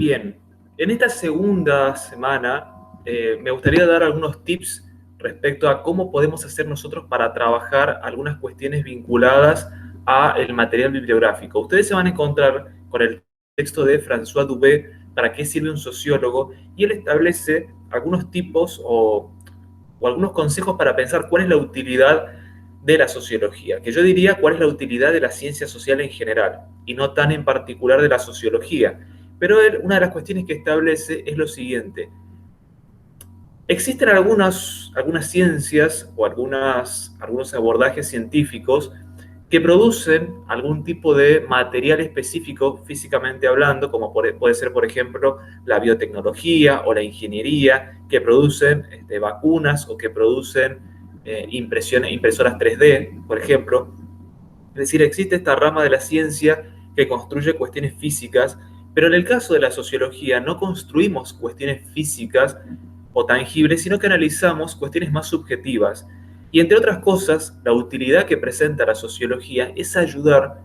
Bien, en esta segunda semana me gustaría dar algunos tips respecto a cómo podemos hacer nosotros para trabajar algunas cuestiones vinculadas a el material bibliográfico. Ustedes se van a encontrar con el texto de François Dubé, ¿Para qué sirve un sociólogo? Y él establece algunos tipos o algunos consejos para pensar cuál es la utilidad de la sociología, que yo diría cuál es la utilidad de la ciencia social en general, y no tan en particular de la sociología. Pero él, una de las cuestiones que establece es lo siguiente. Existen algunas ciencias o algunos abordajes científicos que producen algún tipo de material específico físicamente hablando, como puede ser, por ejemplo, la biotecnología o la ingeniería, que producen vacunas o que producen impresoras 3D, por ejemplo. Es decir, existe esta rama de la ciencia que construye cuestiones físicas, pero en el caso de la sociología no construimos cuestiones físicas o tangibles, sino que analizamos cuestiones más subjetivas. Y entre otras cosas, la utilidad que presenta la sociología es ayudar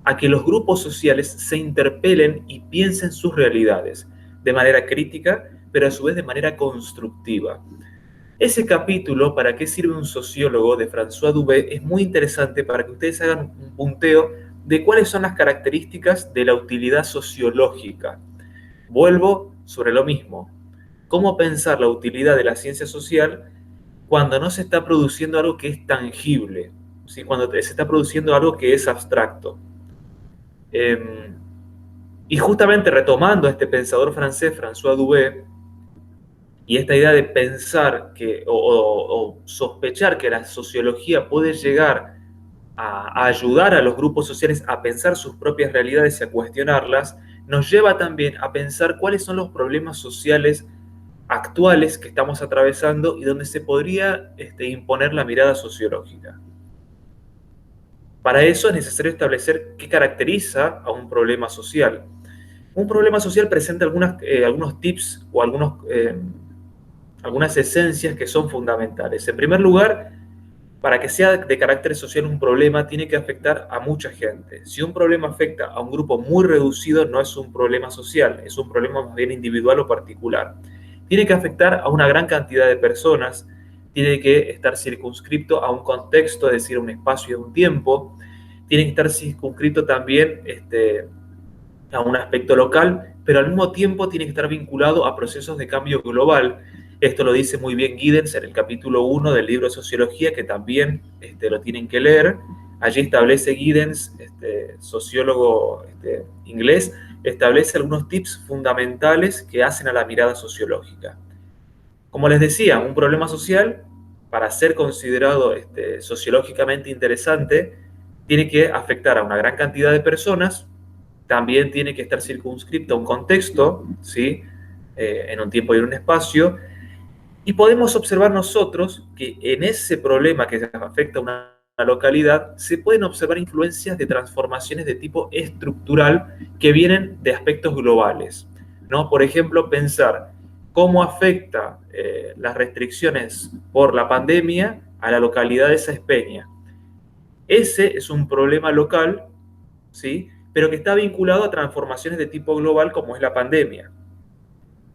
a que los grupos sociales se interpelen y piensen sus realidades de manera crítica, pero a su vez de manera constructiva. Ese capítulo, ¿Para qué sirve un sociólogo?, de François Dubé, es muy interesante para que ustedes hagan un punteo de cuáles son las características de la utilidad sociológica. Vuelvo sobre lo mismo. ¿Cómo pensar la utilidad de la ciencia social cuando no se está produciendo algo que es tangible? ¿Sí? Cuando se está produciendo algo que es abstracto. Y justamente retomando a este pensador francés, François Dubé, y esta idea de pensar o sospechar que la sociología puede llegar a ayudar a los grupos sociales a pensar sus propias realidades y a cuestionarlas, nos lleva también a pensar cuáles son los problemas sociales actuales que estamos atravesando y donde se podría imponer la mirada sociológica. Para eso es necesario establecer qué caracteriza a un problema social. Un problema social presenta algunos tips o algunas esencias que son fundamentales. En primer lugar, para que sea de carácter social un problema, tiene que afectar a mucha gente. Si un problema afecta a un grupo muy reducido, no es un problema social, es un problema más bien individual o particular. Tiene que afectar a una gran cantidad de personas, tiene que estar circunscripto a un contexto, es decir, a un espacio y a un tiempo, tiene que estar circunscrito también a un aspecto local, pero al mismo tiempo tiene que estar vinculado a procesos de cambio global. Esto lo dice muy bien Giddens en el capítulo 1 del libro de Sociología, que también lo tienen que leer. Allí establece Giddens, sociólogo inglés, establece algunos tips fundamentales que hacen a la mirada sociológica. Como les decía, un problema social, para ser considerado sociológicamente interesante, tiene que afectar a una gran cantidad de personas, también tiene que estar circunscripto a un contexto, ¿sí? En un tiempo y en un espacio, y podemos observar nosotros que en ese problema que afecta a una localidad se pueden observar influencias de transformaciones de tipo estructural que vienen de aspectos globales, ¿no? Por ejemplo, pensar cómo afecta las restricciones por la pandemia a la localidad de Sáenz Peña. Ese es un problema local, ¿sí?, pero que está vinculado a transformaciones de tipo global como es la pandemia.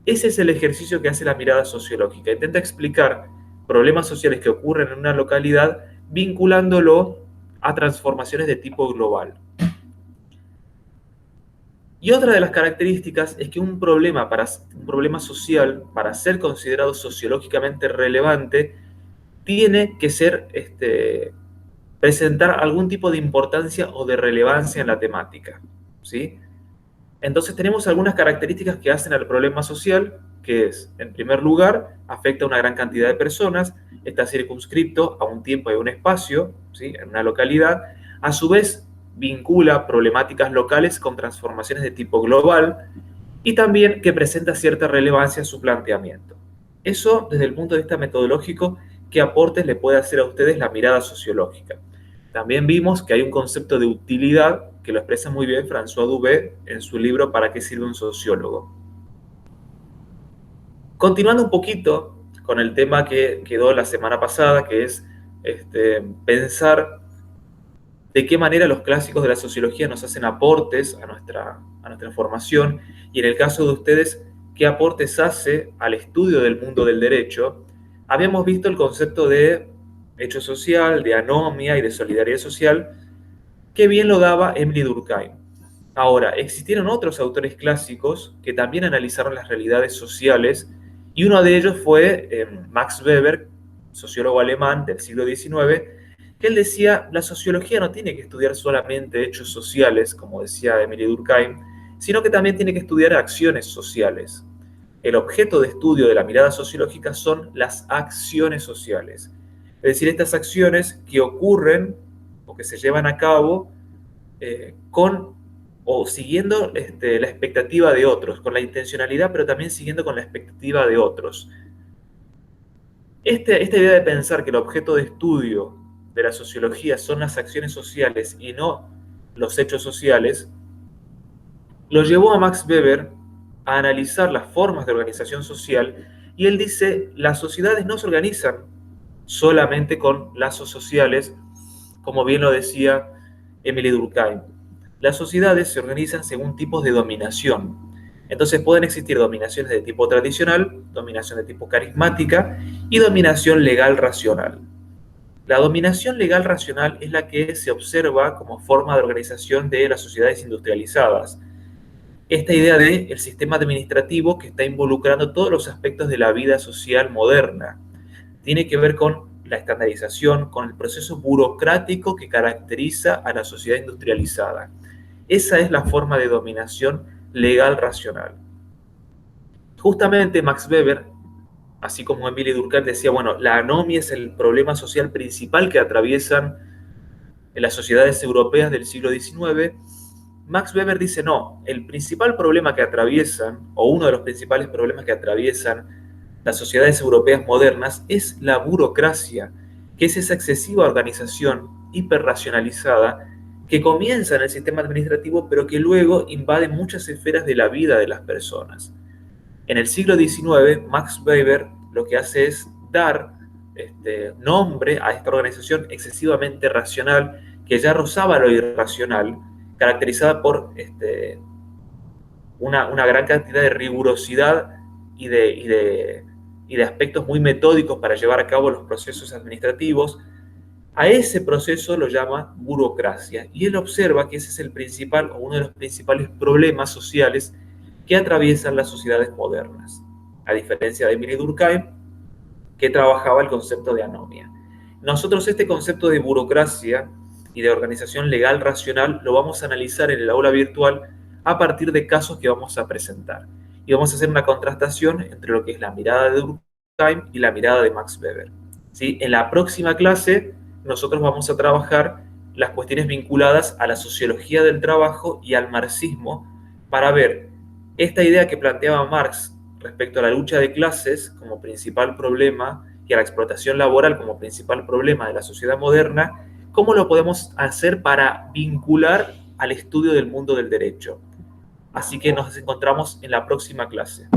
Ese es el ejercicio que hace la mirada sociológica. Intenta explicar problemas sociales que ocurren en una localidad vinculándolo a transformaciones de tipo global. Y otra de las características es que un problema social, para ser considerado sociológicamente relevante, tiene que ser presentar algún tipo de importancia o de relevancia en la temática, ¿sí? Entonces tenemos algunas características que hacen al problema social, que es, en primer lugar, afecta a una gran cantidad de personas, está circunscripto a un tiempo y a un espacio, ¿sí?, en una localidad, a su vez vincula problemáticas locales con transformaciones de tipo global y también que presenta cierta relevancia en su planteamiento. Eso, desde el punto de vista metodológico, ¿qué aportes le puede hacer a ustedes la mirada sociológica? También vimos que hay un concepto de utilidad que lo expresa muy bien François Dubé en su libro ¿Para qué sirve un sociólogo? Continuando un poquito con el tema que quedó la semana pasada, que es pensar de qué manera los clásicos de la sociología nos hacen aportes a nuestra formación, y en el caso de ustedes, qué aportes hace al estudio del mundo del derecho. Habíamos visto el concepto de hecho social, de anomia y de solidaridad social, que bien lo daba Emily Durkheim. Ahora, existieron otros autores clásicos que también analizaron las realidades sociales, y uno de ellos fue Max Weber, sociólogo alemán del siglo XIX, que él decía, la sociología no tiene que estudiar solamente hechos sociales, como decía Emily Durkheim, sino que también tiene que estudiar acciones sociales. El objeto de estudio de la mirada sociológica son las acciones sociales. Es decir, estas acciones que ocurren o que se llevan a cabo con o siguiendo la expectativa de otros, con la intencionalidad, pero también siguiendo con la expectativa de otros. Esta idea de pensar que el objeto de estudio de la sociología son las acciones sociales y no los hechos sociales, lo llevó a Max Weber a analizar las formas de organización social, y él dice, las sociedades no se organizan solamente con lazos sociales, como bien lo decía Emily Durkheim. Las sociedades se organizan según tipos de dominación. Entonces pueden existir dominaciones de tipo tradicional, dominación de tipo carismática y dominación legal racional. La dominación legal racional es la que se observa como forma de organización de las sociedades industrializadas. Esta idea del sistema administrativo que está involucrando todos los aspectos de la vida social moderna. Tiene que ver con la estandarización, con el proceso burocrático que caracteriza a la sociedad industrializada. Esa es la forma de dominación legal racional. Justamente Max Weber, así como Emily Durkheim, decía, bueno, la anomia es el problema social principal que atraviesan las sociedades europeas del siglo XIX. Max Weber dice, no, el principal problema que atraviesan, o uno de los principales problemas que atraviesan las sociedades europeas modernas es la burocracia, que es esa excesiva organización hiperracionalizada que comienza en el sistema administrativo, pero que luego invade muchas esferas de la vida de las personas. En el siglo XIX, Max Weber lo que hace es dar nombre a esta organización excesivamente racional, que ya rozaba lo irracional, caracterizada por una gran cantidad de rigurosidad y de aspectos muy metódicos para llevar a cabo los procesos administrativos. A ese proceso lo llama burocracia, y él observa que ese es el principal o uno de los principales problemas sociales que atraviesan las sociedades modernas, a diferencia de Emily Durkheim, que trabajaba el concepto de anomia. Nosotros este concepto de burocracia y de organización legal racional lo vamos a analizar en el aula virtual a partir de casos que vamos a presentar. Y vamos a hacer una contrastación entre lo que es la mirada de Durkheim y la mirada de Max Weber. ¿Sí? En la próxima clase nosotros vamos a trabajar las cuestiones vinculadas a la sociología del trabajo y al marxismo para ver esta idea que planteaba Marx respecto a la lucha de clases como principal problema y a la explotación laboral como principal problema de la sociedad moderna, cómo lo podemos hacer para vincular al estudio del mundo del derecho. Así que nos encontramos en la próxima clase.